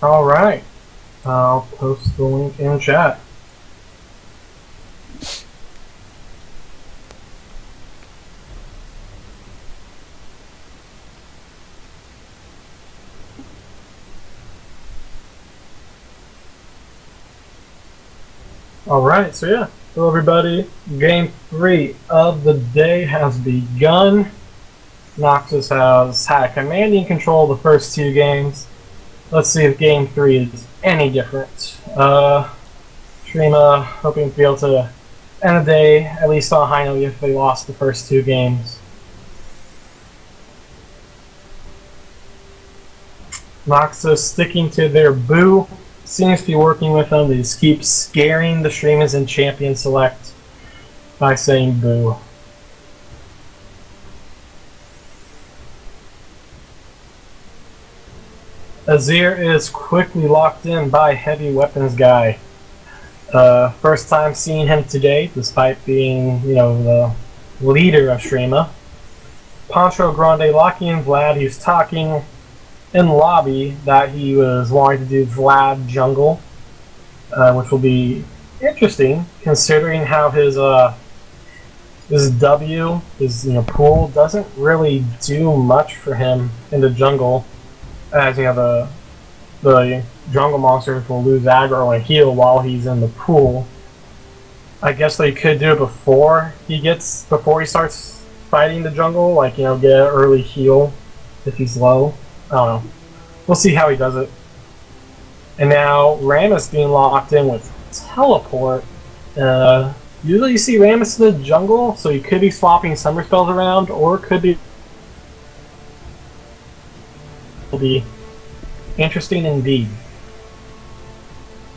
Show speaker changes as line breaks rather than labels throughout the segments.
Alright. I'll post the link in chat. Alright, so yeah. Hello everybody. Game 3 of the day has begun. Noxus has had commanding control of the first two games. Let's see if game 3 is any different. Shurima hoping to be able to end the day at least on a high note if they lost the first two games. Noxus sticking to their boo. Seems to be working with them. They just keep scaring the streamers in Champion Select by saying boo. Azir is quickly locked in by Heavy Weapons Guy. First time seeing him today, despite being, the leader of Shurima. Pancho Grande locking in Vlad. He's talking in lobby that he was wanting to do Vlad jungle, which will be interesting considering how his W, his pool doesn't really do much for him in the jungle, as the jungle monsters will lose aggro and heal while he's in the pool. I guess they could do it before he starts fighting the jungle, get an early heal if he's low. I don't know. We'll see how he does it. And now Rammus being locked in with teleport. Usually you see Rammus in the jungle, so he could be swapping summer spells around, or could be interesting indeed.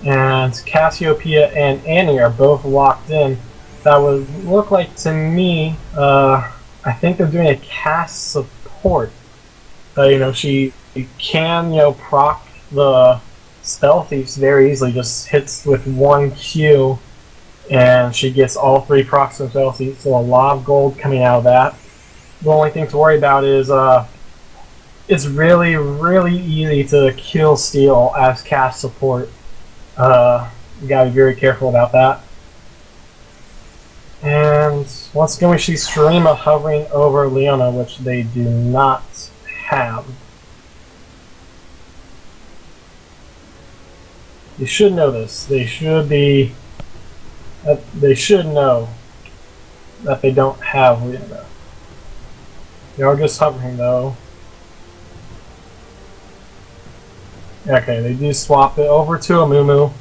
And Cassiopeia and Annie are both locked in. That would look like to me, I think they're doing a cast support. She can, proc the spell thieves very easily, just hits with one Q, and she gets all three procs from spell thieves, so a lot of gold coming out of that. The only thing to worry about is, it's really, really easy to kill steal as cast support. You gotta be very careful about that. And once again we see Shurima hovering over Leona, which they do not have. You should know this. They should know that they don't have Leona. They are just hovering though. Okay, they do swap it over to a Mumu.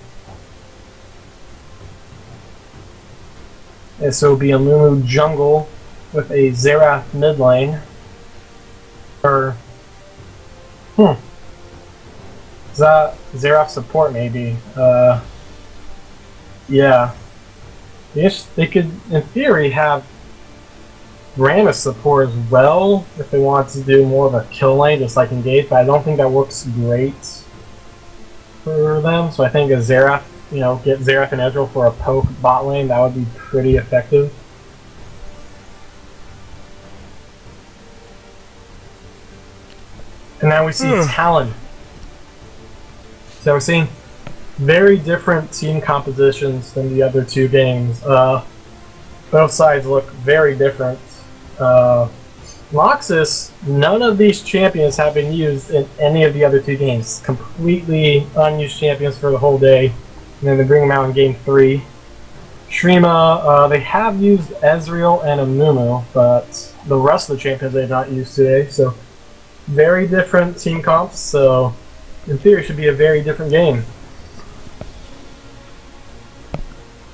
And so it'll be a Mumu jungle with a Xerath mid lane. Is that Xerath support maybe? Yeah. They could, in theory, have Rammus support as well if they wanted to do more of a kill lane, just like Engage, but I don't think that works great for them. So I think a Xerath, get Xerath and Ezreal for a poke bot lane, that would be pretty effective. And now we see Talon. So we're seeing very different team compositions than the other two games. Both sides look very different. Noxus, none of these champions have been used in any of the other two games. Completely unused champions for the whole day. And then they bring them out in game 3. Shurima, they have used Ezreal and Amumu, but the rest of the champions they've not used today. So very different team comps, so in theory it should be a very different game.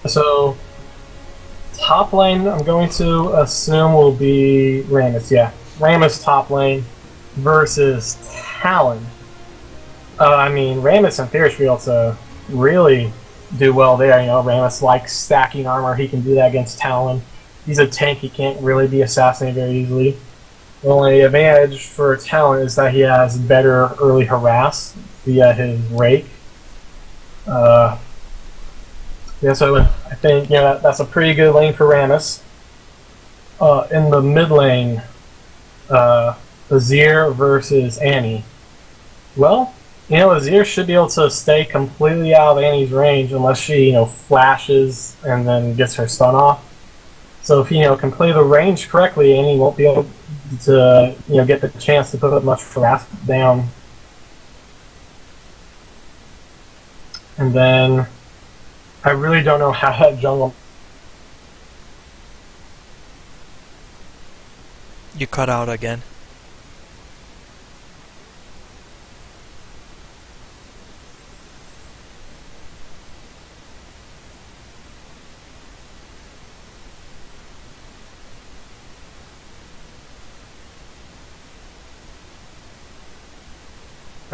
So top lane, I'm going to assume will be Rammus. Yeah, Rammus top lane versus Talon. Rammus in theory should be able to really do well there. Rammus likes stacking armor. He can do that against Talon. He's a tank. He can't really be assassinated very easily. The only advantage for Talon is that he has better early harass via his rake. Yeah, so I think that's a pretty good lane for Rammus. In the mid lane, Azir versus Annie. Well, You know, Azir should be able to stay completely out of Annie's range unless she, flashes and then gets her stun off. So if can play the range correctly, Annie won't be able to, get the chance to put much harass down. And then I really don't know how that jungle.
You cut out again.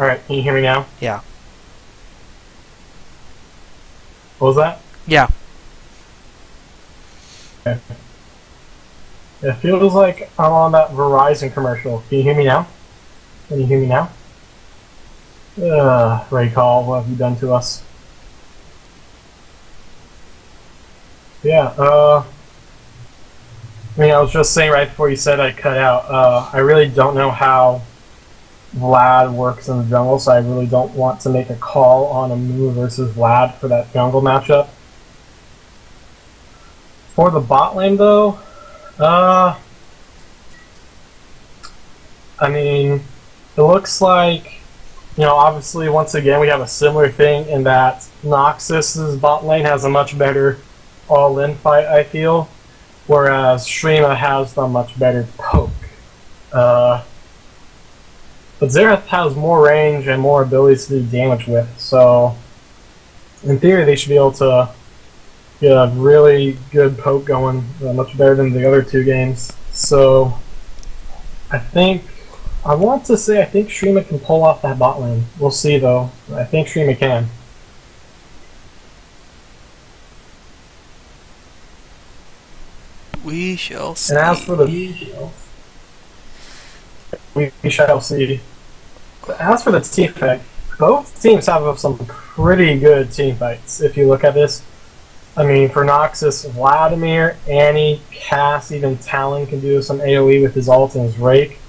Alright, can you hear me now?
Yeah.
What was that?
Yeah.
Okay. It feels like I'm on that Verizon commercial. Can you hear me now? Can you hear me now? Raycall, what have you done to us? Yeah, I was just saying right before you said I cut out, I really don't know how Vlad works in the jungle, so I really don't want to make a call on a Moo versus Vlad for that jungle matchup. For the bot lane, though, it looks like, obviously, once again, we have a similar thing in that Noxus's bot lane has a much better all-in fight, I feel, whereas Shurima has the much better poke. But Xerath has more range and more abilities to do damage with, so in theory they should be able to get a really good poke going, much better than the other two games. So I want to say I think Shurima can pull off that bot lane. We'll see though. I think Shurima can.
We shall see.
And as for the we shall see. As for the team fight, both teams have some pretty good team fights. If you look at this, for Noxus, Vladimir, Annie, Cass, even Talon can do some AoE with his ult and his rake.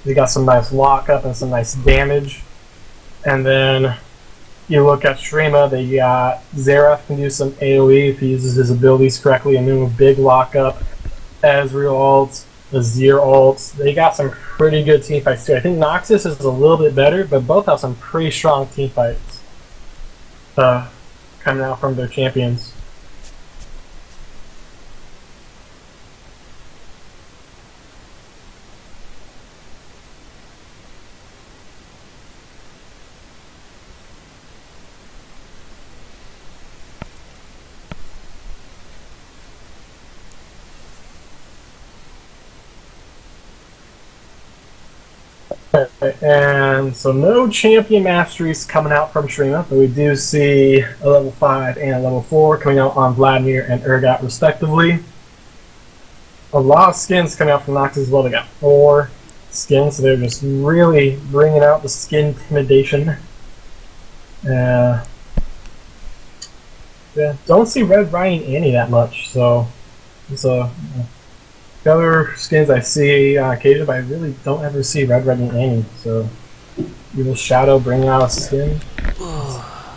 They got some nice lockup and some nice damage. And then you look at Shurima, they got Xerath can do some AoE if he uses his abilities correctly, and then with big lockup, Ezreal ult, Azir ult. They got some pretty good team fights too. I think Noxus is a little bit better, but both have some pretty strong team fights coming out from their champions. And so no champion masteries coming out from Shurima, but we do see a level 5 and a level 4 coming out on Vladimir and Urgot respectively. A lot of skins coming out from Noxus as well. They got 4 skins, so they're just really bringing out the skin intimidation. Yeah, don't see Red Riding Annie that much, so it's the other skins I see on occasion, but I really don't ever see Red Riding Annie, so Evil Shadow bringing out a skin.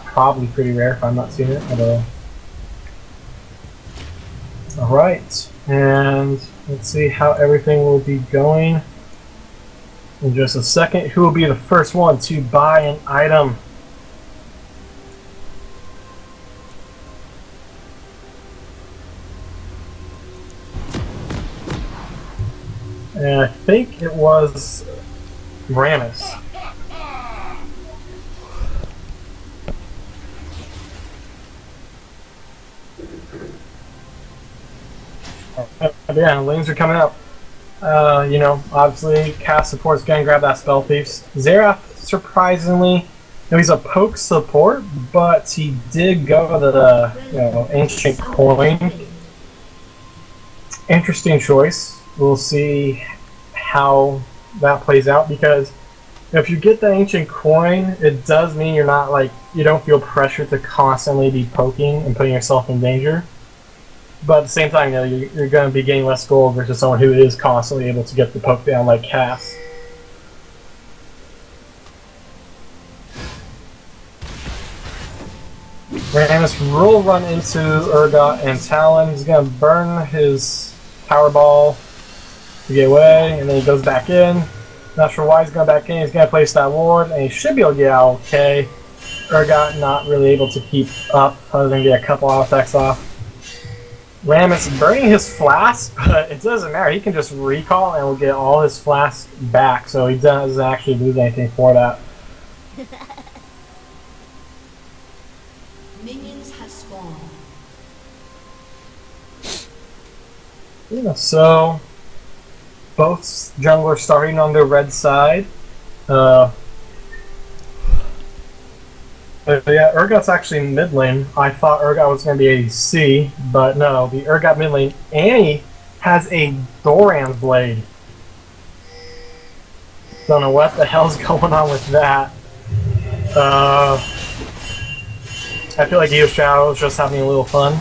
Probably pretty rare if I'm not seeing it at all. Alright, and let's see how everything will be going in just a second. Who will be the first one to buy an item? And I think it was Ramus. Yeah, lanes are coming up. Obviously, Cass support's gonna grab that Spell Thieves. Xerath, surprisingly, he's a poke support, but he did go to the Ancient Coin. Interesting choice. We'll see how that plays out, because if you get the Ancient Coin, it does mean you're not you don't feel pressure to constantly be poking and putting yourself in danger. But at the same time, you're going to be getting less gold versus someone who is constantly able to get the poke down like Cass. Ramus will run into Urgot and Talon. He's gonna burn his power ball to get away, and then he goes back in. Not sure why he's going back in. He's gonna place that ward, and he should be able to get out okay. Urgot not really able to keep up, other than get a couple auto attacks off. Ramus burning his flask, but it doesn't matter. He can just recall and will get all his flasks back, so he doesn't actually lose anything for that.
Minions have spawned.
Yeah, so both junglers starting on the red side. Yeah, Urgot's actually mid lane. I thought Urgot was going to be ADC, but no, the Urgot mid lane. Annie has a Doran's blade. Don't know what the hell's going on with that. I feel like Eo Shadow is just having a little fun.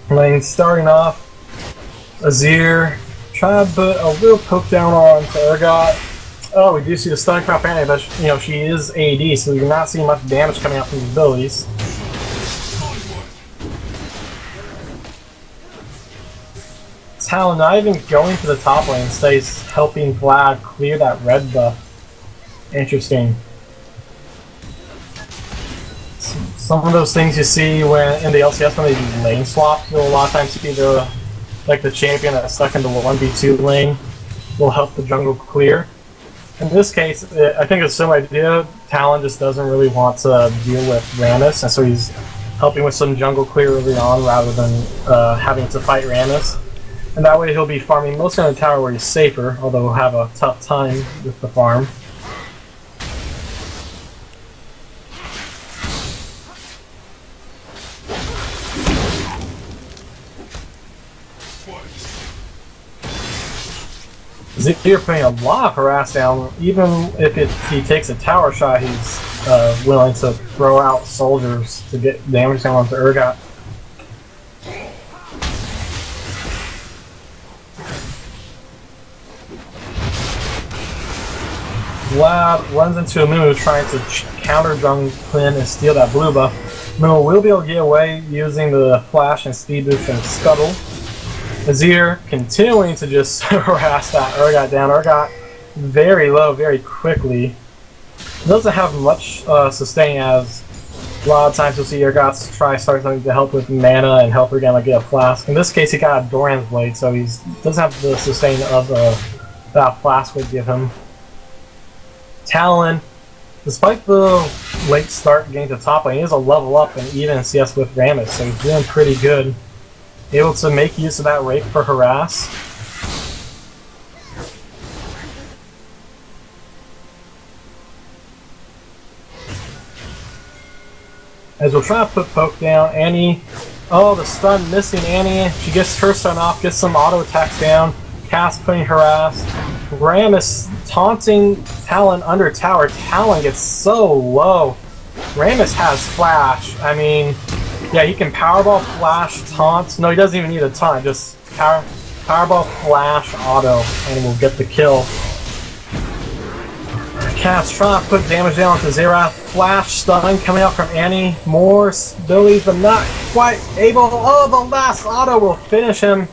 Lane starting off, Azir trying to put a little poke down on to Urgot. Oh, we do see the stun crop Annie, but you know she is AD, so you're not seeing much damage coming out from these abilities. Talon not even going to the top lane, stays helping Vlad clear that red buff. Interesting. Some of those things you see when in the LCS when they do lane swap, you'll a lot of times see the champion that's stuck in the 1v2 lane will help the jungle clear. In this case, I think it's the same idea. Talon just doesn't really want to deal with Ramus, and so he's helping with some jungle clear early on rather than having to fight Ramus. And that way he'll be farming mostly on the tower where he's safer, although he'll have a tough time with the farm. Zikir putting a lot of harass down. Even if he takes a tower shot, he's willing to throw out soldiers to get damage down onto Urgot. Vlad runs into a Moo trying to counter Jung Quinn and steal that blue buff. Moo will be able to get away using the flash and speed boost and scuttle. Azir continuing to just harass that Urgot down. Urgot very low, very quickly. Doesn't have much sustain, as a lot of times you'll see Urgot try start something to help with mana and help again like get a flask. In this case he got a Doran's blade, so he doesn't have the sustain of that flask would give him. Talon, despite the late start getting to top lane, he is a level up and even CS with Ramus, so he's doing pretty good. Able to make use of that rake for harass. As we'll try to put poke down, Annie. Oh, the stun missing Annie. She gets her stun off, gets some auto attacks down. Cass putting harass. Ramus taunting Talon under tower. Talon gets so low. Ramus has flash. I mean, yeah, he can powerball, flash, taunt. No, he doesn't even need a taunt. Just powerball, flash, auto, and we'll get the kill. Cass trying to put damage down to Xerath. Flash, stun coming out from Annie. More abilities, but not quite able. Oh, the last auto will finish him.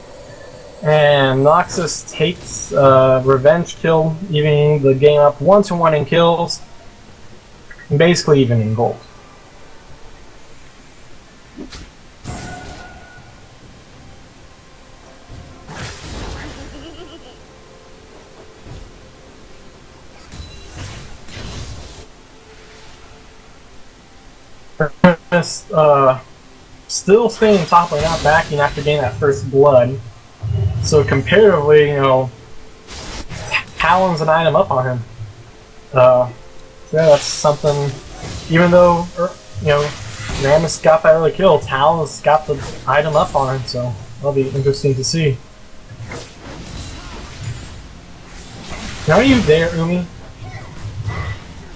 And Noxus takes revenge kill, evening the game up 1-1 in kills. And basically even in gold. Still staying top lane, not backing after getting that first blood. So comparatively, you know, Talon's an item up on him. So yeah, that's something. Even though, you know, Ramus got that early kill, Talon's got the item up on him. So that'll be interesting to see. Are you there, Umi?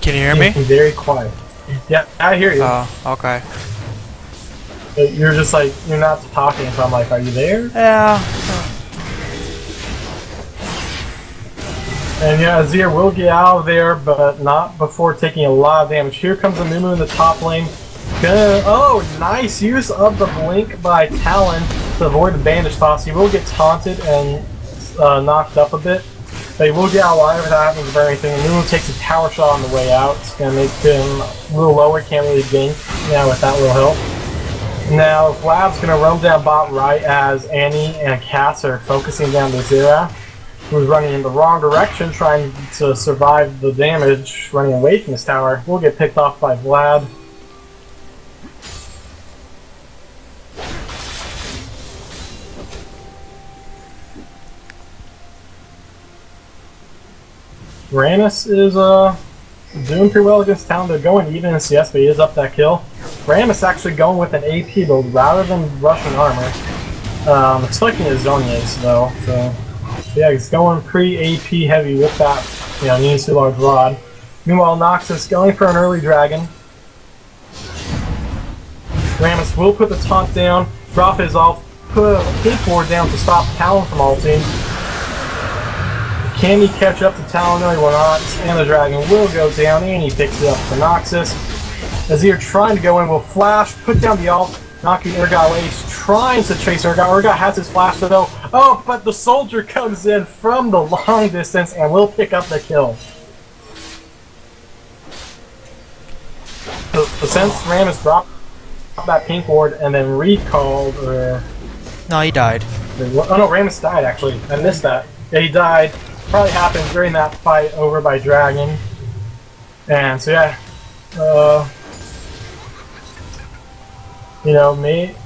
Can you hear me?
Very quiet. Yeah, I hear you.
Oh, okay.
You're just like, you're not talking, so I'm like, are you there?
Yeah.
And yeah, Azir will get out of there, but not before taking a lot of damage. Here comes Amumu in the top lane. Oh, nice use of the blink by Talon to avoid the bandage toss. He will get taunted and knocked up a bit, but he will get out alive without having to burn anything. Amumu takes a tower shot on the way out. It's going to make him a little lower, can't really gank now with that little help. Now, Vlad's going to roam down bot right as Annie and Cass are focusing down the Xerath, who's running in the wrong direction, trying to survive the damage, running away from this tower. Will get picked off by Vlad. Rammus is doing pretty well against Talon. They're going even in CS, but he is up that kill. Rammus actually going with an AP build rather than Russian armor. Expecting a Zaun ace though, so yeah, he's going pretty AP heavy with that, you know, needs too large rod. Meanwhile, Noxus going for an early dragon. Rammus will put the taunt down, drop his ult, put a pink ward down to stop Talon from ulting. Can he catch up to Talon? No, he will not. And the dragon will go down, and he picks it up for Noxus. Azir trying to go in will flash, put down the ult, knocking Urgot away. He's trying to chase Urgot. Urgot has his flash though. Oh, but the soldier comes in from the long distance and will pick up the kill. So since Rammus dropped that pink ward and then recalled, or...
No, he died.
Oh no, Rammus died actually. I missed that. Yeah, he died. Probably happened during that fight over by Dragon. And so yeah, you know,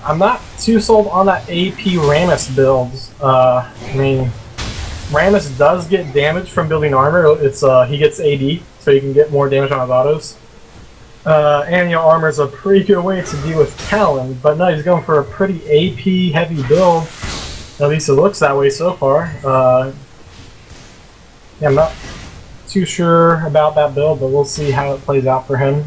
I'm not too sold on that AP Rammus build. I mean, Rammus does get damage from building armor. It's he gets AD, so you can get more damage on his autos. And you know, armor is a pretty good way to deal with Talon, but no, he's going for a pretty AP heavy build. At least it looks that way so far. Yeah, I'm not too sure about that build, but we'll see how it plays out for him.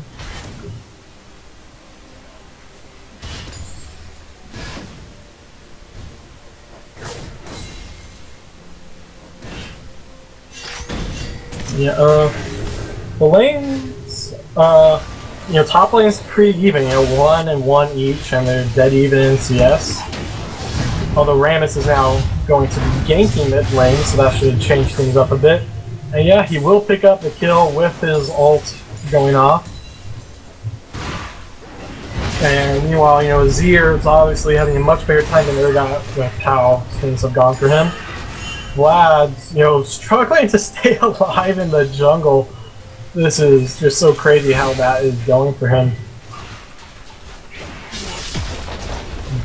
Yeah, the lanes, you know, top lane's pretty even, you know, 1 and 1 each, and they're dead even in CS. Although Rammus is now going to be ganking mid lane, so that should change things up a bit. And yeah, he will pick up the kill with his ult going off. And meanwhile, you know, Azir is obviously having a much better time than Urgot with how things have gone for him. Vlad's, you know, struggling to stay alive in the jungle. This is just so crazy how that is going for him.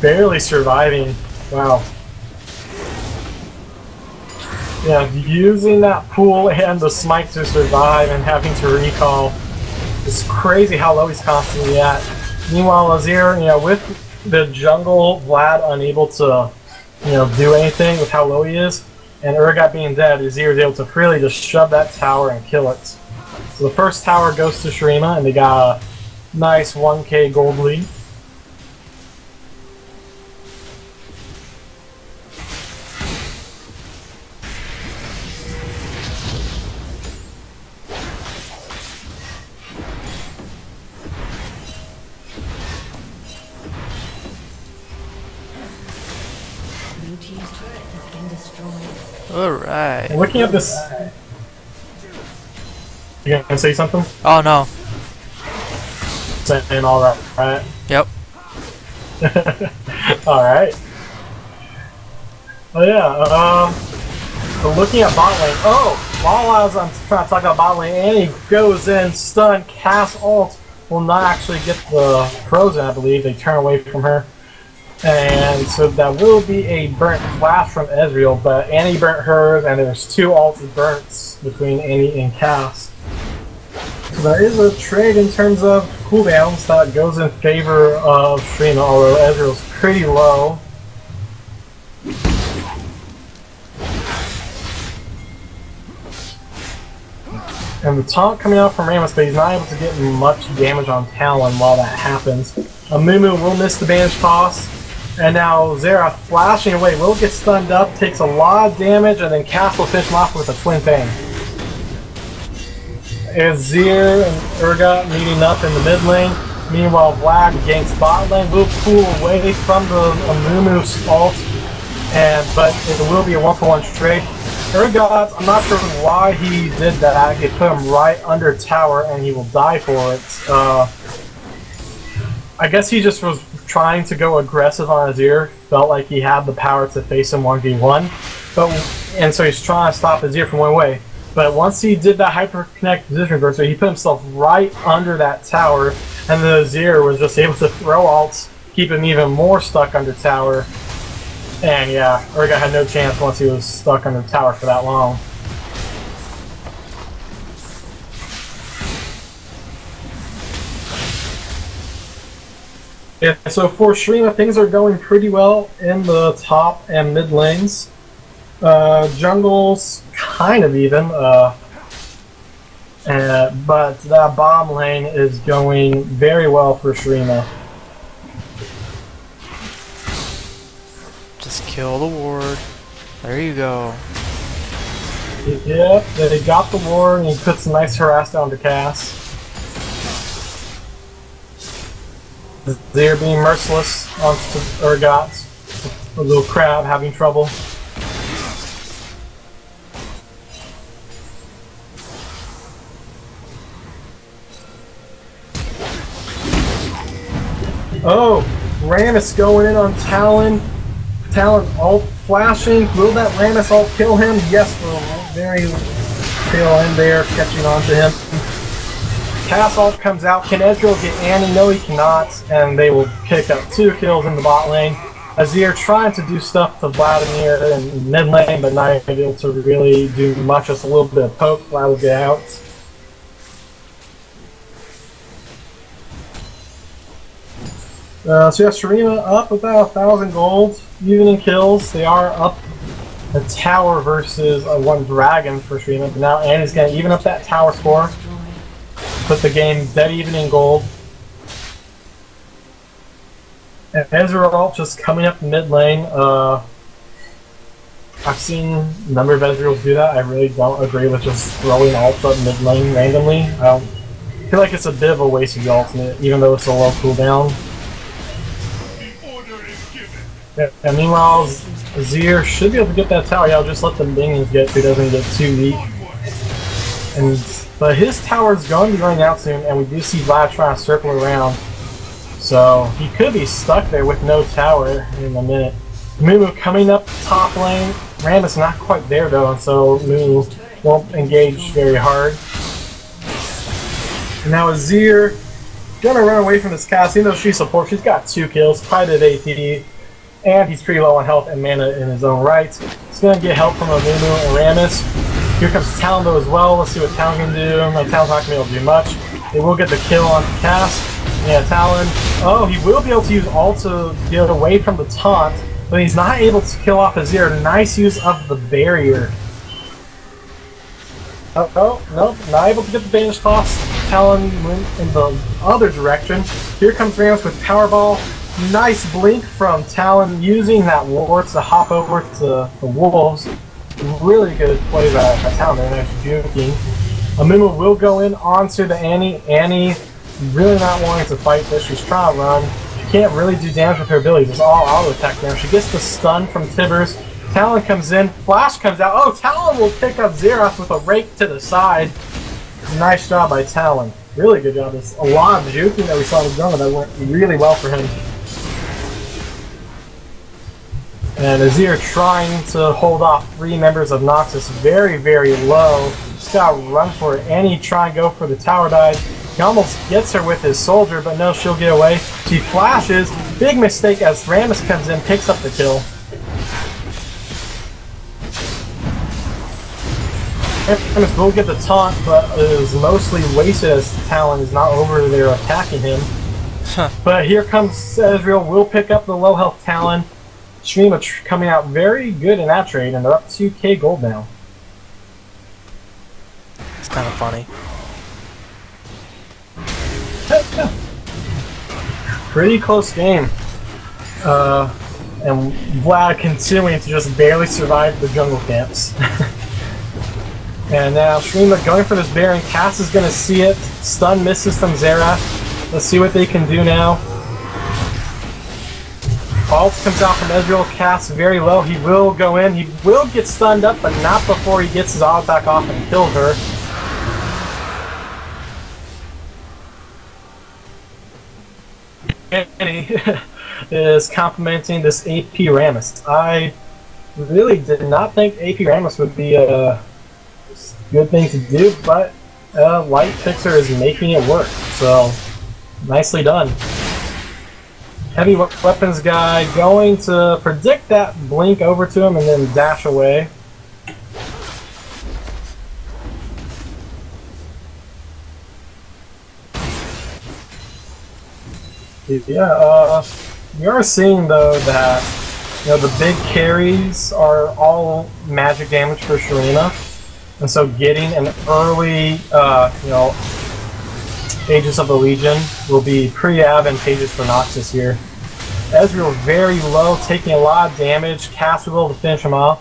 Barely surviving. Wow. Yeah, using that pool and the smite to survive and having to recall. It's crazy how low he's constantly at. Meanwhile, Azir, you know, with the jungle, Vlad unable to, you know, do anything with how low he is, and Urgot being dead, Azir is able to freely just shove that tower and kill it. So the first tower goes to Shurima, and they got a nice 1k gold lead.
Alright.
Looking at this... You gonna say something?
Oh no.
Saying alright, right?
Yep.
Alright. Oh yeah, so looking at bot lane. Oh! While I'm trying to talk about bot lane, Annie goes in, stun, cast ult, will not actually get the frozen, I believe. They turn away from her. And so that will be a burnt flash from Ezreal, but Annie burnt hers, and there's 2 ulted burns between Annie and Cass. So there is a trade in terms of cooldowns that goes in favor of Shurima, although Ezreal's pretty low. And the taunt coming out from Rammus, but he's not able to get much damage on Talon while that happens. Amumu will miss the bandage toss. And now Xerath flashing away, will get stunned up, takes a lot of damage, and then Cass will finish him off with a twin fang. Azir and Urgot meeting up in the mid lane. Meanwhile, Vlad gains bot lane, will pull away from the Amumu's ult, but it will be a 1-for-1 trade. Urgot, I'm not sure why he did that. He put him right under tower, and he will die for it. I guess he just was trying to go aggressive on Azir, felt like he had the power to face him 1v1, and so he's trying to stop Azir from one way. But once he did that hyper-connect position reverser, he put himself right under that tower, and the Azir was just able to throw ults, keep him even more stuck under tower. And yeah, Urgot had no chance once he was stuck under the tower for that long. Yeah, so for Shurima, things are going pretty well in the top and mid lanes. Jungle's kind of even, but that bottom lane is going very well for Shurima.
Just kill the ward. There you go.
Yep, they got the ward, and he puts a nice harass down to Cass. They're being merciless on Urgot. A little crab having trouble. Oh, Rammus going in on Talon. Talon ult flashing. Will that Rammus ult kill him? Yes, for a very tail end there, catching on to him. Cass ult comes out. Can Ezreal get Annie? No, he cannot. And they will pick up 2 kills in the bot lane. Azir trying to do stuff to Vladimir in mid lane, but not able to really do much. Just a little bit of poke. Vlad will get out. So yeah, Shurima up about 1,000 gold, even in kills. They are up the tower versus 1 dragon for Shurima, but now Annie's going to even up that tower score. Put the game dead even in gold. And Ezreal just coming up mid lane. I've seen a number of Ezreals do that. I really don't agree with just throwing ults up mid lane randomly. I feel like it's a bit of a waste of the ultimate, even though it's a low cooldown. And meanwhile, Azir should be able to get that tower. Yeah, I'll just let the minions get so he doesn't get too weak. But his tower's going to be running out soon, and we do see Vlad trying to circle around. So he could be stuck there with no tower in a minute. Mumu coming up top lane. Rammus not quite there though, and so Mumu won't engage very hard. And now Azir gonna run away from this cast, even though she's support. She's got 2 kills, quite an AP, and he's pretty low on health and mana in his own right. He's gonna get help from Mumu and Rammus. Here comes Talon though as well. Let's see what Talon can do. Talon's not gonna be able to do much. They will get the kill on Cass. Yeah, Talon. Oh, he will be able to use ult to get away from the taunt, but he's not able to kill off Azir. Nice use of the barrier. Oh, nope, not able to get the bandage toss. Talon went in the other direction. Here comes Rammus with Powerball. Nice blink from Talon using that ward to hop over to the wolves. Really good play by Talon there, nice juking. Amumu will go in onto the Annie. Annie really not wanting to fight this. She's trying to run. She can't really do damage with her abilities. It's all auto attack damage. She gets the stun from Tibbers. Talon comes in. Flash comes out. Oh, Talon will pick up Xerath with a rake to the side. Nice job by Talon. Really good job. There's a lot of juking that we saw in the jungle that went really well for him. And Azir trying to hold off 3 members of Noxus very, very low. He's got to run for it. Annie try and go for the tower dive. He almost gets her with his soldier, but no, she'll get away. She flashes. Big mistake as Rammus comes in, picks up the kill. Rammus will get the taunt, but is mostly wasted as Talon is not over there attacking him. But here comes Ezreal. Will pick up the low health Talon. Shurima coming out very good in that trade, and they're up 2k gold now.
It's kind of funny.
Pretty close game. And Vlad continuing to just barely survive the jungle camps. And now Shurima going for this Baron. Cass is going to see it. Stun misses from Xerath. Let's see what they can do now. Ult comes out from Ezreal. Cass very low. He will go in. He will get stunned up, but not before he gets his auto attack off and kills her. Annie is complimenting this AP Rammus. I really did not think AP Rammus would be a good thing to do, but Light Fixer is making it work, so nicely done. Heavy weapons guy going to predict that blink over to him and then dash away. Yeah, we are seeing though that the big carries are all magic damage for Shurima. And so getting an early, Aegis of the Legion will be pretty advantageous for Noxus here. Ezreal very low, taking a lot of damage. Cass will be able to finish him off.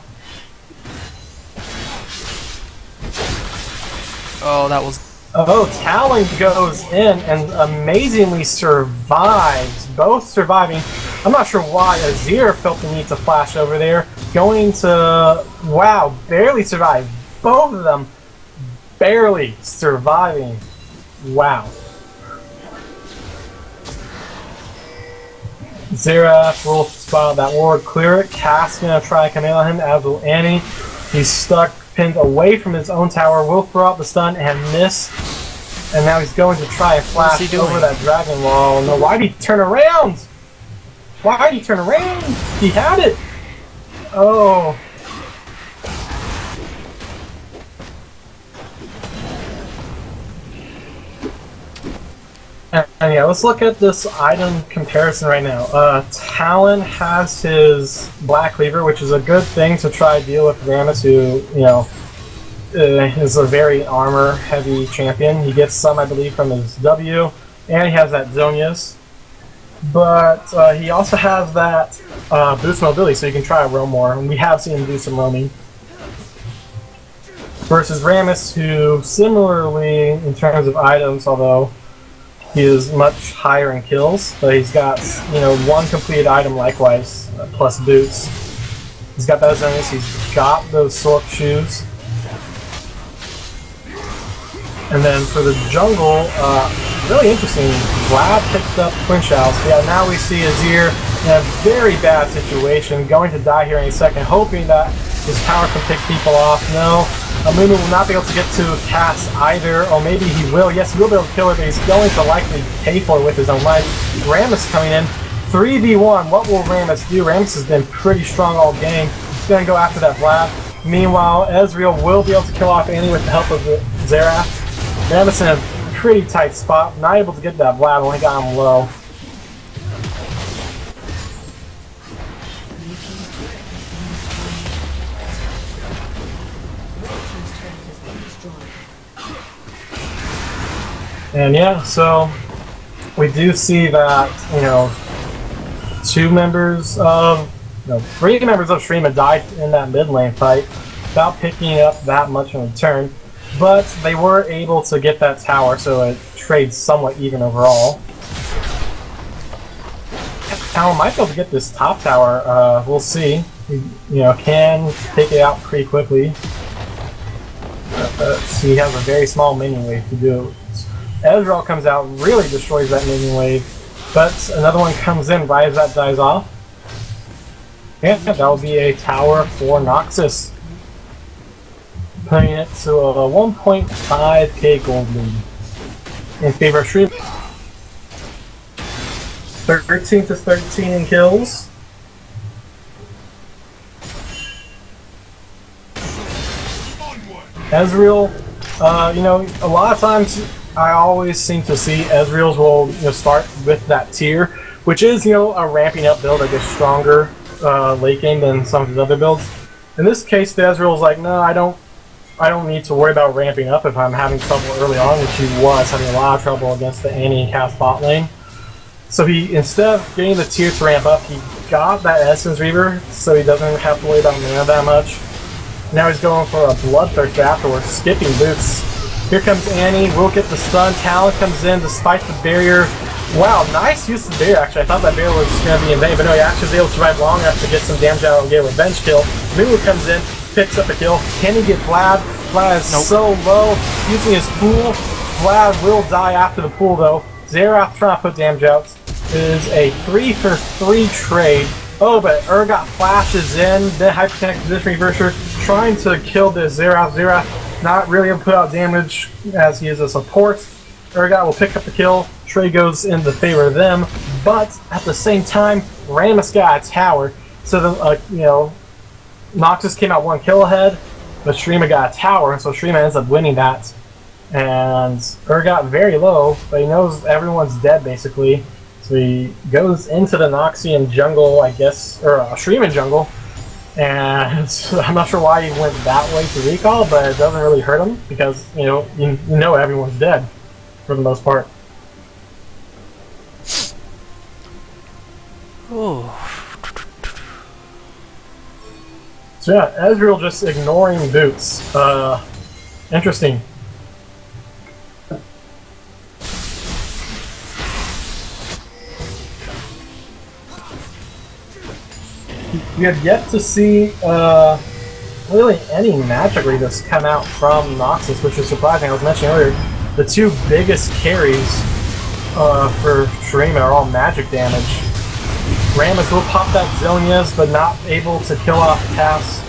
Oh, that was...
Oh, Talon goes in and amazingly survives. Both surviving. I'm not sure why Azir felt the need to flash over there. Going to... Wow, barely survived. Both of them barely surviving. Wow. Xerath will spot that ward, clear it. Cass gonna try to come in on him, as will Annie. He's stuck, pinned away from his own tower, will throw out the stun and miss. And now he's going to try and flash over that dragon wall. No, why did he turn around? Why did he turn around? He had it! Oh. And yeah, let's look at this item comparison right now. Talon has his Black Cleaver, which is a good thing to try to deal with Rammus, who, is a very armor-heavy champion. He gets some, I believe, from his W, and he has that Zonius. But he also has that boost mobility, so you can try to roam more, and we have seen him do some roaming. Versus Rammus, who similarly, in terms of items, although he is much higher in kills, but he's got, one completed item likewise, plus boots. He's got that Zonius, he's got those Sork shoes. And then for the jungle, really interesting, Vlad picked up Quinch House. Yeah, now we see Azir in a very bad situation, going to die here in a second, hoping that his power can pick people off. No, Amumu will not be able to get to Cass either, or maybe he will. Yes, he will be able to kill her, but he's going to likely pay for it with his own life. Rammus coming in, 3v1. What will Rammus do? Rammus has been pretty strong all game. He's going to go after that Vlad. Meanwhile, Ezreal will be able to kill off Annie with the help of Xerath. Rammus in a pretty tight spot, not able to get that Vlad, only got him low. And yeah, so we do see that, three members of Shurima died in that mid lane fight without picking up that much in return. But they were able to get that tower, so it trades somewhat even overall. Talon might be able to get this top tower. We'll see. He, can take it out pretty quickly. He has a very small minion wave to do it. Ezreal comes out, really destroys that minion wave, but another one comes in right as that dies off. Yeah, that will be a tower for Noxus, putting it to a 1.5k gold lead in favor of Shurima. 13 to 13 in kills. Ezreal, a lot of times I always seem to see Ezreal's will start with that tier, which is a ramping up build that gets stronger late game than some of his other builds. In this case, the Ezreal's like, no, I don't need to worry about ramping up if I'm having trouble early on, which he was having a lot of trouble against the Annie and Cass bot lane. So he, instead of getting the tier to ramp up, he got that Essence Reaver, so he doesn't have to worry about mana that much. Now he's going for a Bloodthirst afterwards, skipping boots. Here comes Annie, will get the stun. Talon comes in despite the barrier. Wow, nice use of the barrier actually. I thought that barrier was going to be in vain, but no, he actually was able to survive long enough to get some damage out and get a revenge kill. Lulu comes in, picks up a kill. Can he get Vlad? Vlad is so low, using his pool. Vlad will die after the pool though. Xerath trying to put damage out. It is a 3-for-3 trade. Oh, but Urgot flashes in, then Hyperkinetic Position Reverser, trying to kill this Xerath. Xerath not really able to put out damage as he is a support. Urgot will pick up the kill. Trade goes in the favor of them, but at the same time, Rammus got a tower. So the Noxus came out 1 kill ahead, but Shurima got a tower, so Shurima ends up winning that. And Urgot very low, but he knows everyone's dead basically. So he goes into the Noxian jungle, I guess, or a Shurima jungle, and I'm not sure why he went that way to recall, but it doesn't really hurt him because you know everyone's dead for the most part.
Oh.
So yeah, Ezreal just ignoring boots. Interesting. We have yet to see really any magic readers come out from Noxus, which is surprising. I was mentioning earlier, the 2 biggest carries for Shurima are all magic damage. Rammus will pop that Zonia's, but not able to kill off Cass.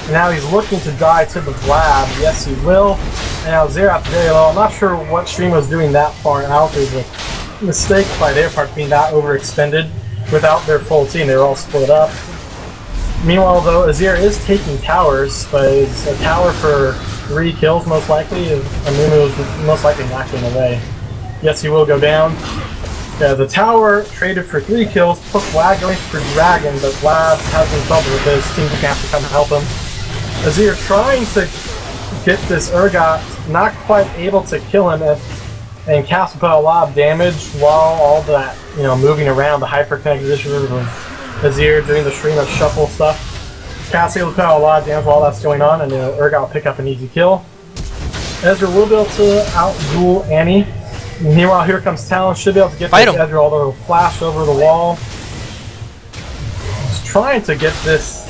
And now he's looking to die to the Vlad. Yes, he will. And now Xerath very low. I'm not sure what Shurima was doing that far out. It was a mistake by their part being that overextended without their full team. They were all split up. Meanwhile, though, Azir is taking towers, but it's a tower for 3 kills most likely. Amumu is most likely not getting away. Yes, he will go down. Yeah, the tower traded for 3 kills, plus Vlad going for Dragon, but Vlad has been trouble with this. Team can have to come help him. Azir trying to get this Urgot, not quite able to kill him, and Cass will put a lot of damage while all that, moving around, the hyperkinetic position of Azir doing the stream of shuffle stuff. Cass will put out a lot of damage while that's going on, and Urgot will pick up an easy kill. Ezra will be able to out-duel Annie. Meanwhile, here comes Talon, should be able to get this Ezra, although he'll flash over the wall. He's trying to get this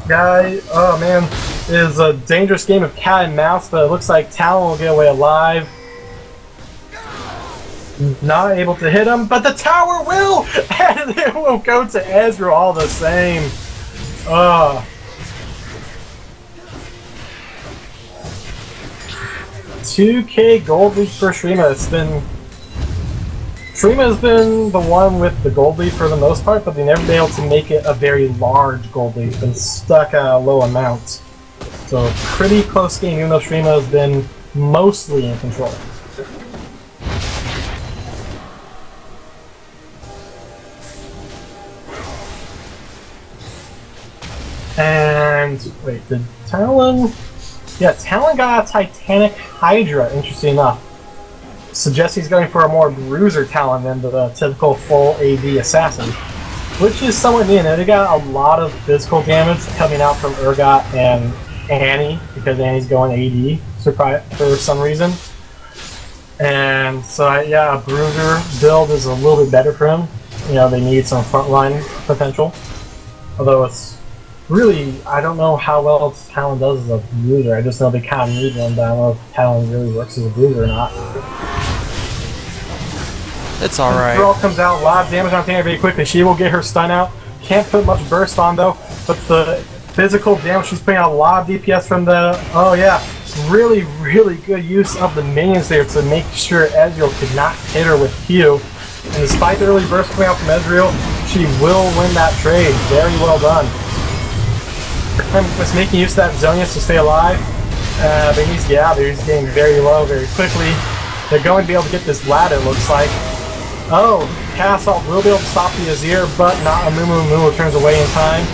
guy. Oh man, it is a dangerous game of cat and mouse, but it looks like Talon will get away alive. Not able to hit him, but the tower will! And it will go to Ezra all the same. 2k gold lead for Shurima. Shurima has been the one with the gold lead for the most part, but they've never been able to make it a very large gold lead. It's been stuck at a low amount. So pretty close game, even though Shurima has been mostly in control. And wait, did Talon? Yeah, Talon got a Titanic Hydra, interesting enough. Suggests he's going for a more bruiser Talon than the typical full AD assassin, which is somewhat neat. They got a lot of physical damage coming out from Urgot and Annie, because Annie's going AD for some reason. And so yeah, a bruiser build is a little bit better for him. They need some frontline potential. Although it's really, I don't know how well Talon does as a bruiser. I just know they kind of need one, but I don't know if Talon really works as a bruiser or not.
It's alright.
Girl comes out, a lot of damage on Tanner very quickly. She will get her stun out. Can't put much burst on though, but the physical damage, she's putting out a lot of DPS from the... Oh yeah, really, really good use of the minions there to make sure Ezreal could not hit her with Q. And despite the early burst coming out from Ezreal, she will win that trade. Very well done. Was making use of that Zonius to stay alive, but he needs to get out there. He's getting very low very quickly. They're going to be able to get this ladder, it looks like. Oh, Cass Ult will be able to stop the Azir, but not Amumu. Amumu turns away in time.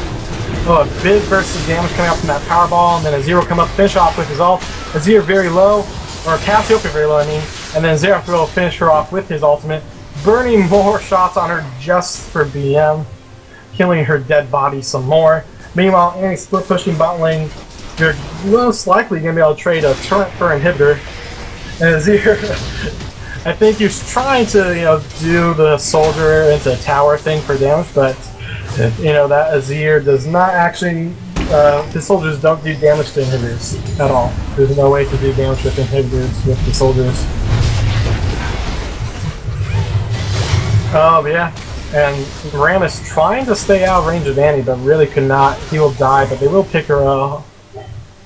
Oh, a big burst of damage coming out from that Powerball, and then Azir will come up, finish off with his ult. Azir very low, or Cassiopeia very low, I mean, and then Xerath will finish her off with his ultimate. burning more shots on her just for BM, killing her dead body some more. Meanwhile, Annie split pushing bot lane. You're most likely going to be able to trade a turret for inhibitor. And Azir, I think he's trying to, do the soldier into tower thing for damage, but that Azir does not actually. The soldiers don't do damage to inhibitors at all. There's no way to do damage with inhibitors with the soldiers. Oh yeah, and Ram is trying to stay out of range of Annie, but really could not. He will die, but they will pick her up.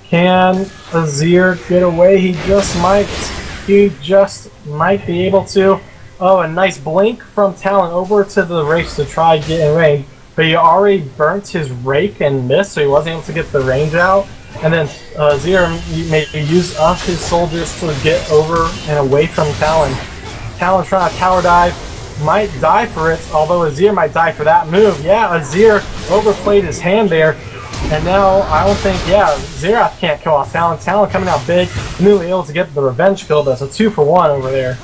Can Azir get away? He just might. He just might be able to. Oh, a nice blink from Talon over to the race to try get in range. But he already burnt his rake and missed, so he wasn't able to get the range out. And then Azir made use of his soldiers to get over and away from Talon. Talon trying to tower dive. Might die for it, although Azir might die for that move. Yeah, Azir overplayed his hand there. And now, I don't think, Xerath can't kill off Talon. Talon coming out big, newly able to get the revenge kill. That's a 2-for-1 over there.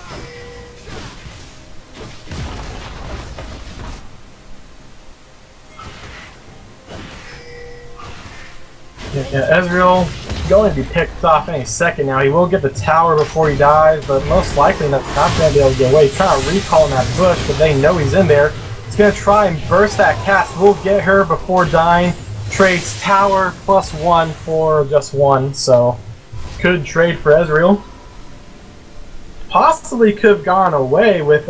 Yeah, Ezreal going to be picked off any second now. He will get the tower before he dies, but most likely not going to be able to get away. He's trying to recall in that bush, but they know he's in there. He's going to try and burst that cast. We'll get her before dying. Trades tower +1 for just 1, so could trade for Ezreal. Possibly could have gone away with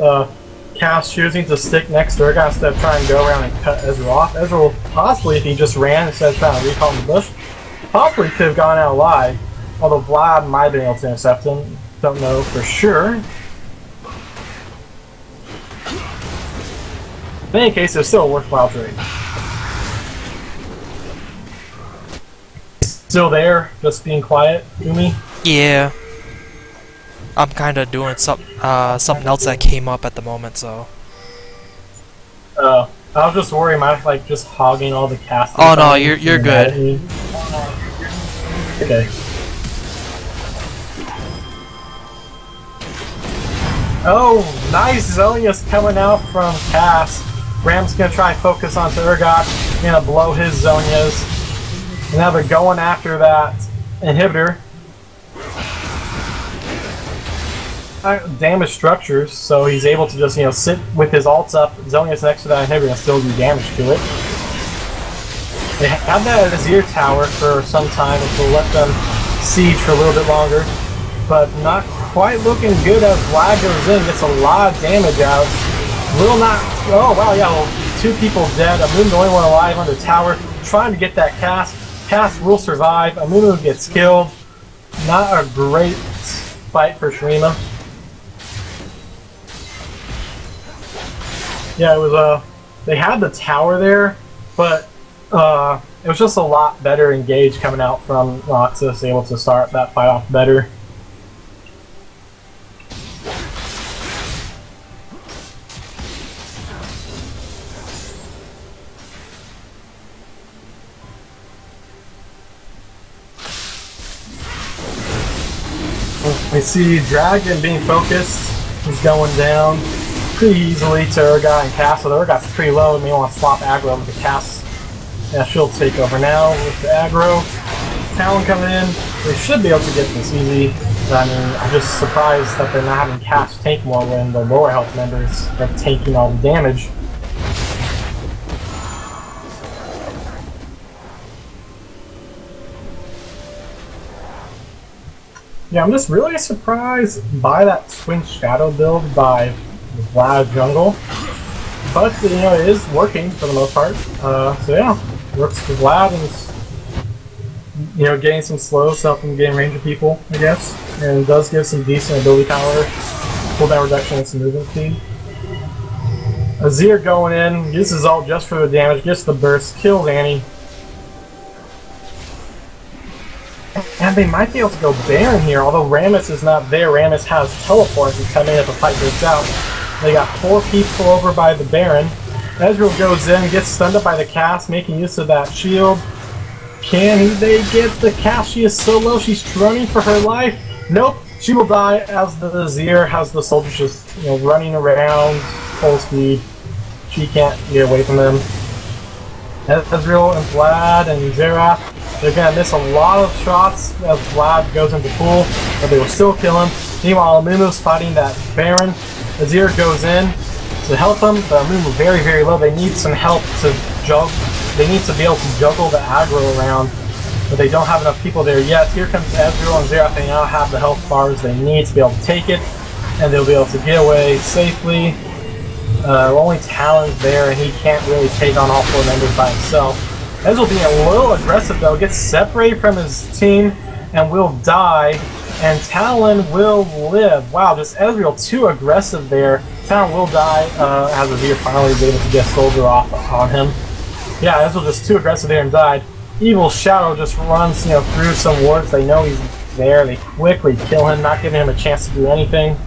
Cass choosing to stick next to her guy instead of trying to go around and cut Ezreal off. Ezreal, possibly if he just ran instead of trying to recall in the bush, possibly could have gone out alive. Although Vlad might have been able to intercept him. Don't know for sure. In any case, it's still a worthwhile trade. Still there, just being quiet, Umi?
Yeah. I'm kind of doing something else that came up at the moment, so.
I was just worried, am I just hogging all the casting?
Oh no, you're good.
Okay. Oh, nice! Zonia's coming out from Cass. Ram's gonna try to focus onto Urgot, gonna blow his Zonias. And now they're going after that inhibitor. Damage structures, so he's able to just sit with his ults up, Zonia's next to that inhibitor, and still do damage to it. They had that Azir tower for some time, which will let them siege for a little bit longer, but not quite looking good as Vlad goes in, gets a lot of damage out. Will not. Oh wow, yeah, well, 2 people dead. Amumu the only one alive on the tower, trying to get that cast. Cast will survive. Amumu gets killed. Not a great fight for Shurima. Yeah, it was they had the tower there, but it was just a lot better engaged coming out from Noxus, able to start that fight off better. We see Dragon being focused. He's going down pretty easily to Urgot and Cass. So the Urgot's pretty low, and we want to swap aggro with the Cass. Yeah, she'll take over now with the aggro. Talon coming in. They should be able to get this easy. But, I mean, I'm just surprised that they're not having Cass tank more when the lower health members are tanking all the damage. Yeah, I'm just really surprised by that Twin Shadow build by Vlad Jungle. But, it is working for the most part. So yeah, works for Vlad and, getting some slows, helping gain range of people, I guess. And does give some decent ability power, cooldown reduction, and some movement speed. Azir going in, uses ult just for the damage, gets the burst, kills Annie. And they might be able to go Baron here, although Rammus is not there. Rammus has teleport and coming if the fight breaks out. They got 4 people over by the Baron. Ezreal goes in, gets stunned up by the Cass, making use of that shield. Can they get the Cass? She is so low, she's running for her life. Nope, She will die as the Azir has the soldiers just running around full speed. She can't get away from them. Ezreal and Vlad and Xerath, they're gonna miss a lot of shots as Vlad goes into pool, but they will still kill him. Meanwhile, Amumu's fighting that Baron. Azir goes in to help him, but Amumu very, very low. They need some help to juggle. They need to be able to juggle the aggro around, but they don't have enough people there yet. Here comes Ezreal and Xerath. They now have the health bars they need to be able to take it, and they'll be able to get away safely. Only Talon's there, and he can't really take on all 4 members by himself. Ezreal being a little aggressive though, gets separated from his team and will die, and Talon will live. Wow, just Ezreal too aggressive there. Talon will die as Azir finally is able to get Soldier off on him. Yeah, Ezreal just too aggressive there and died. Evil Shadow just runs through some wards. They know he's there. They quickly kill him, not giving him a chance to do anything.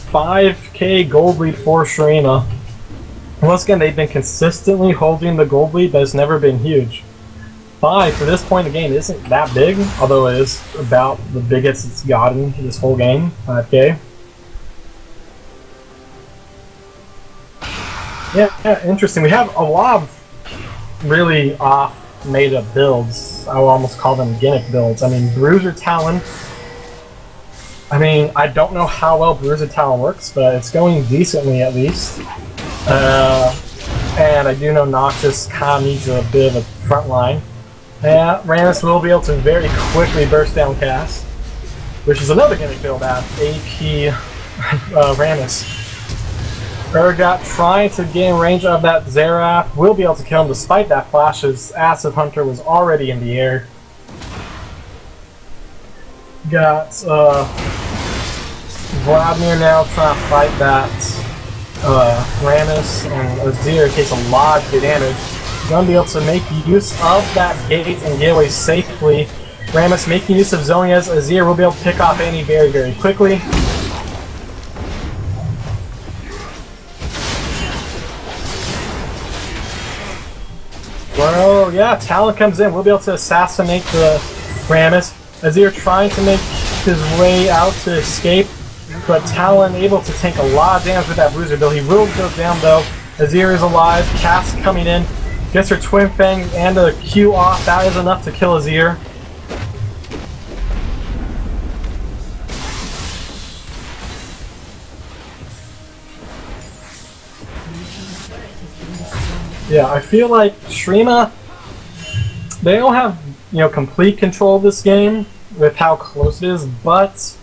$5K gold lead for Shurima. Once again, they've been consistently holding the gold lead, but it's never been huge. 5 for this point in the game isn't that big, although it is about the biggest it's gotten this whole game. 5K. Yeah, interesting. We have a lot of really off made up builds. I would almost call them gimmick builds. I mean, Bruiser Talon. I mean, I don't know how well Bruiser Talon works, but it's going decently at least. And I do know Noxus kind of needs a bit of a front line. Yeah, Rammus will be able to very quickly burst down cast, which is another gimmick build at AP Rammus. Urgot trying to gain range of that Xerath, will be able to kill him despite that flash. His Acid Hunter was already in the air. Got Vladimir now trying to fight that Rammus, and Azir takes a lot of damage. Gonna be able to make use of that gate and get away safely. Rammus making use of Zonia's. Azir will be able to pick off Annie very, very quickly. Well, yeah, Talon comes in. We'll be able to assassinate the Rammus. Azir trying to make his way out to escape, but Talon able to take a lot of damage with that Bruiser build. He will go down though. Azir is alive. Cass coming in. Gets her Twin Fang and a Q off. That is enough to kill Azir. Yeah, I feel like Shurima, they don't have complete control of this game with how close it is, but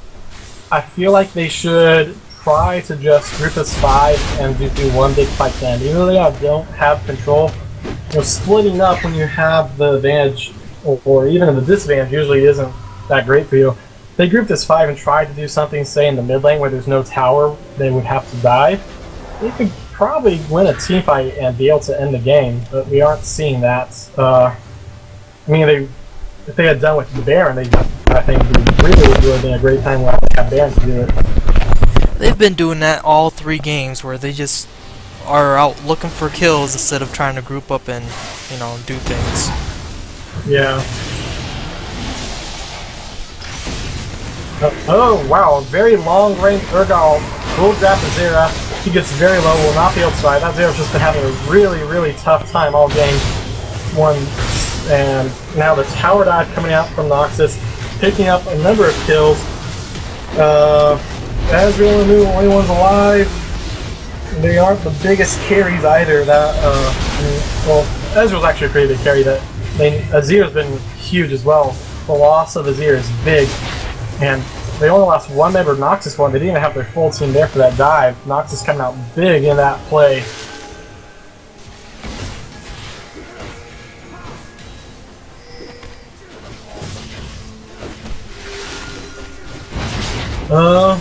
I feel like they should try to just group as 5 and do one big fight then. Even though they don't have control, splitting up when you have the advantage or even the disadvantage usually isn't that great for you. If they grouped as 5 and tried to do something, say in the mid lane where there's no tower, they would have to dive. They could probably win a team fight and be able to end the game, but we aren't seeing that. I mean, if they had done with the Baron, I think it really would have been a great time while they had Baron to do it.
They've been doing that all 3 games where they just are out looking for kills instead of trying to group up and, do things.
Yeah. Oh, wow. Very long range Urgot will grab the Xerath. He gets very low, will not be able to survive. That Xerath's just been having a really, really tough time all game. And now the tower dive coming out from Noxus, picking up a number of kills. Ezreal and the only ones alive. They aren't the biggest carries either. Ezreal's actually a pretty big carry. Azir's been huge as well. The loss of Azir is big, and they only lost one member of Noxus one. They didn't even have their full team there for that dive. Noxus coming out big in that play.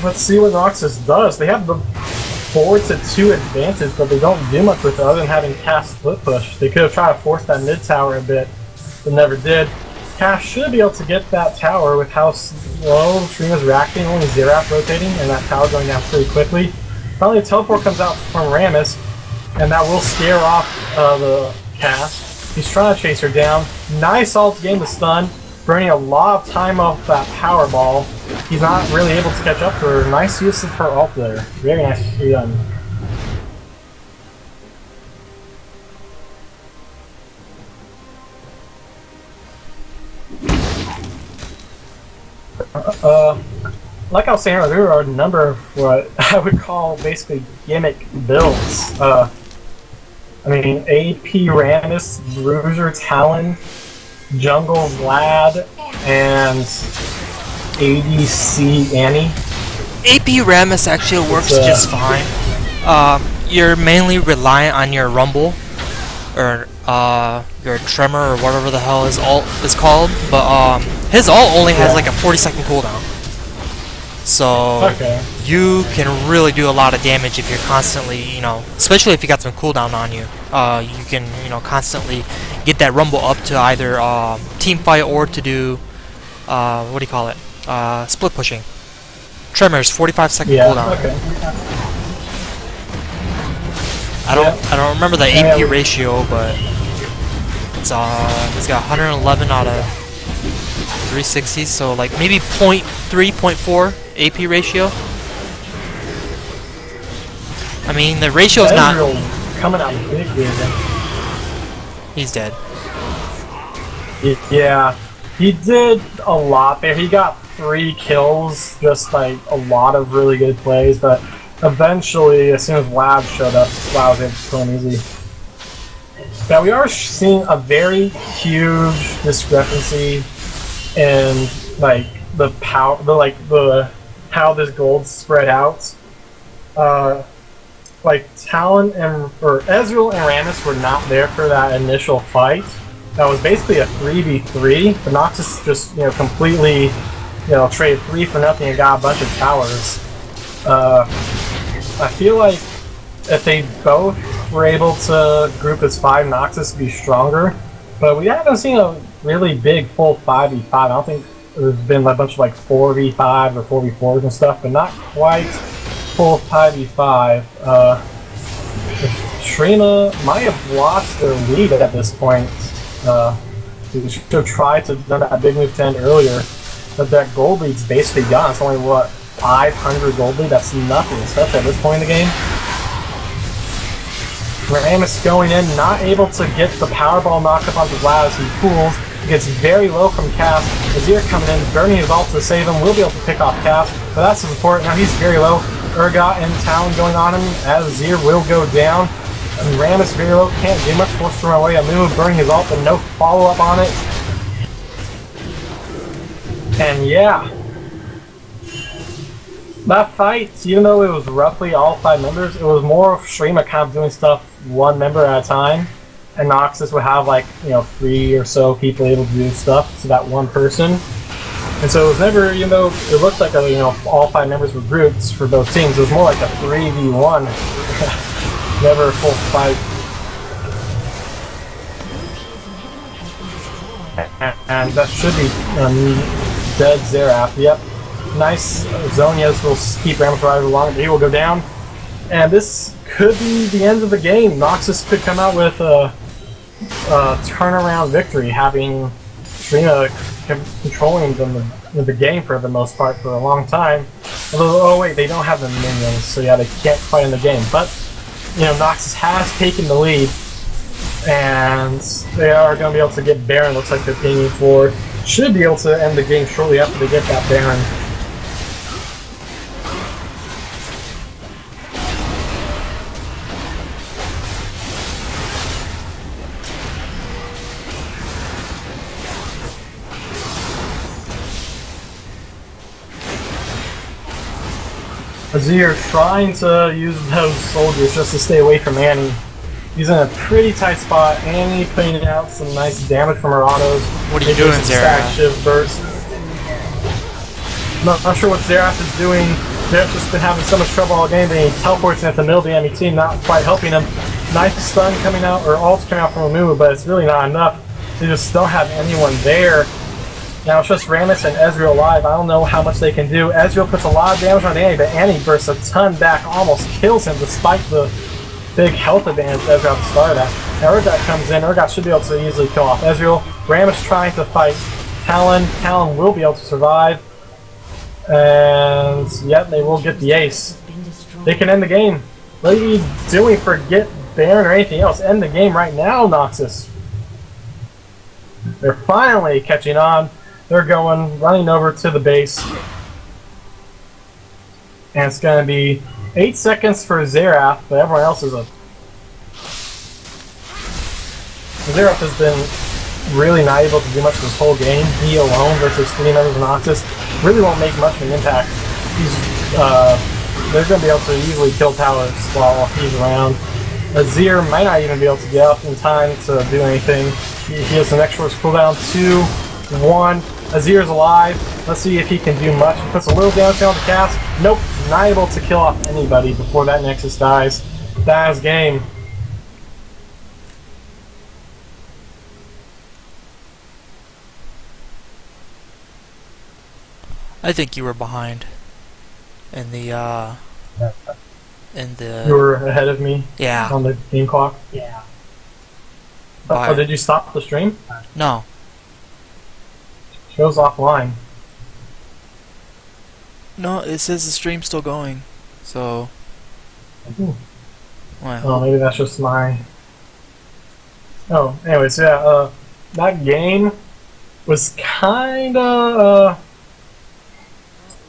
Let's see what Noxus does. They have the 4-2 advantage, but they don't do much with it other than having Cass split push. They could have tried to force that mid tower a bit, but never did. Cass should be able to get that tower with how slow Shurima's reacting, only Xerath rotating, and that tower going down pretty quickly. Finally, a teleport comes out from Rammus, and that will scare off the cast. He's trying to chase her down. Nice ult to gain the stun, burning a lot of time off that power ball. He's not really able to catch up to her. Nice use of her ult there. Very nicely done. Like I was saying earlier, there are a number of what I would call basically gimmick builds. I mean, AP Rammus, Bruiser Talon, Jungle Vlad, and ADC Annie.
AP Rammus actually works just fine. You're mainly reliant on your Rumble, or your Tremor, or whatever the hell his ult is called, but his ult only has like a 40-second cooldown. So you can really do a lot of damage if you're constantly, you know, especially if you got some cooldown on you. You can, you know, constantly get that Rumble up to either team fight or to do what do you call it? Split pushing. Tremors, 45-second cooldown. I don't remember the AP ratio, but it's he's got 111 out of 360, so like maybe 0.3, 0.4 AP ratio. I mean, the ratio is not
coming out big here.
He's dead.
Yeah, he did a lot there. He got 3 kills, just like a lot of really good plays, but eventually, as soon as Vlad showed up, Vlad was able to kill him easy. Now we are seeing a very huge discrepancy in like the power, how this gold's spread out. Like Talon and Ezreal and Rammus were not there for that initial fight. That was basically a 3v3, but Noxus just completely traded 3 for nothing and got a bunch of towers. I feel like if they both were able to group as 5, Noxus would be stronger. But we haven't seen a really big full 5v5. I don't think there's been a bunch of like 4v5 or 4v4s and stuff, but not quite full 5v5. Shurima might have lost their lead at this point. They should have tried to have done that big move to end earlier. But that gold lead's basically gone. It's only, what, 500 gold lead? That's nothing, especially at this point in the game. Rammus going in, not able to get the powerball knocked up onto Vlad as he pools. He gets very low from Cass. Azir coming in, burning his ult to save him. Will be able to pick off Cass, but that's his important. Now he's very low. Urgot and Talon going on him as Azir will go down. And Rammus very low, can't do much, forced to run away. Amumu burning his ult, but no follow-up on it. And yeah, that fight, even though it was roughly all 5 members, it was more of Shurima kind of doing stuff 1 member at a time, and Noxus would have like 3 or so people able to do stuff to that 1 person. And so it was never, even though it looked like all 5 members were groups for both teams, it was more like a 3v1, never a full fight. And that should be dead Xerath. Yep. Nice. Zonias will keep Rammus right along, but he will go down. And this could be the end of the game. Noxus could come out with a turnaround victory, having Shurima controlling the game for the most part for a long time. Although, oh wait, they don't have the minions, so yeah, they can't fight in the game. But, Noxus has taken the lead, and they are going to be able to get Baron. Looks like they're pinging for. Should be able to end the game shortly after they get that Baron. Azir trying to use those soldiers just to stay away from Annie. He's in a pretty tight spot. Annie putting out some nice damage from her autos.
What are you doing, Xerath?
Shiv burst. Not sure what Xerath is doing. Xerath's just been having so much trouble all game, but he teleports into the middle of the enemy team, not quite helping him. Nice stun coming out, or ult coming out from Amumu, but it's really not enough. They just don't have anyone there. Now it's just Rammus and Ezreal alive. I don't know how much they can do. Ezreal puts a lot of damage on Annie, but Annie bursts a ton back, almost kills him despite the big health advantage Ezreal at the start of that. Now Urgot comes in. Urgot should be able to easily kill off Ezreal. Rammus trying to fight Talon. Talon will be able to survive. And yet they will get the ace. They can end the game. What are you doing? Forget Baron or anything else. End the game right now, Noxus. They're finally catching on. They're running over to the base. And it's going to be 8 seconds for Xerath, but everyone else is a... Xerath has been really not able to do much this whole game. He alone versus 3 members of Noxus really won't make much of an impact. They're going to be able to easily kill towers while he's around. Azir might not even be able to get up in time to do anything. He has some extra cooldown. 2, 1. Azir's alive. Let's see if he can do much. He puts a little damage on the cast. Nope, not able to kill off anybody before that Nexus dies. That is game.
I think you were behind in the
You were ahead of me.
Yeah.
On the game clock. Yeah. Oh, did you stop the stream?
No.
Show's offline.
No, it says the stream's still going. So. Well.
Oh, maybe that's just my. Oh, anyways, yeah. That game was kind of.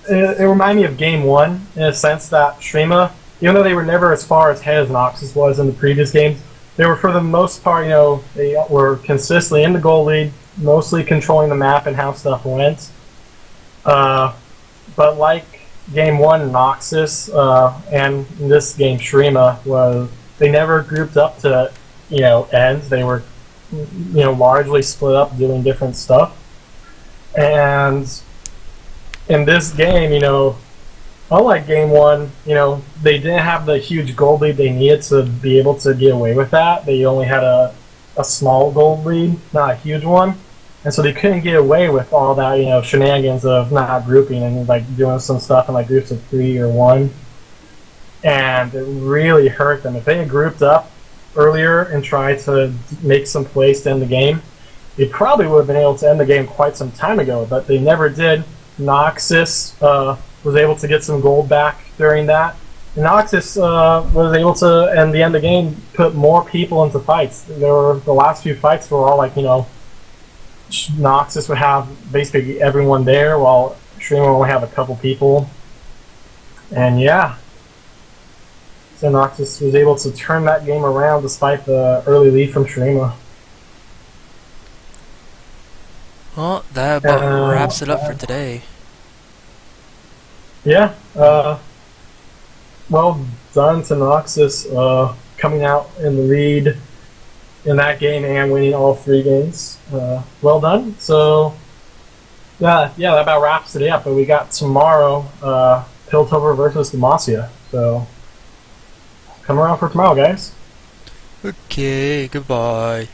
It reminded me of Game 1 in a sense that Shurima, even though they were never as far ahead as Noxus was in the previous games, they were for the most part, they were consistently in the goal lead, mostly controlling the map and how stuff went. But like Game 1 Noxus, and in this game Shurima, they never grouped up to, ends. They were, largely split up doing different stuff. And in this game, unlike Game 1, they didn't have the huge gold lead they needed to be able to get away with that. They only had a small gold lead, not a huge one. And so they couldn't get away with all that, shenanigans of not grouping and doing some stuff in groups of 3 or 1. And it really hurt them. If they had grouped up earlier and tried to make some plays to end the game, they probably would have been able to end the game quite some time ago, but they never did. Noxus was able to get some gold back during that. Noxus was able to, in the end of the game, put more people into fights. The last few fights were all Noxus would have basically everyone there, while Shurima would only have a couple people. And yeah, so Noxus was able to turn that game around despite the early lead from Shurima.
Well, that about wraps it up for today.
Yeah, well done to Noxus, coming out in the lead in that game and winning all 3 games. Well done. So, yeah, that about wraps today up. But we got tomorrow, Piltover versus Demacia. So, come around for tomorrow, guys.
Okay, goodbye.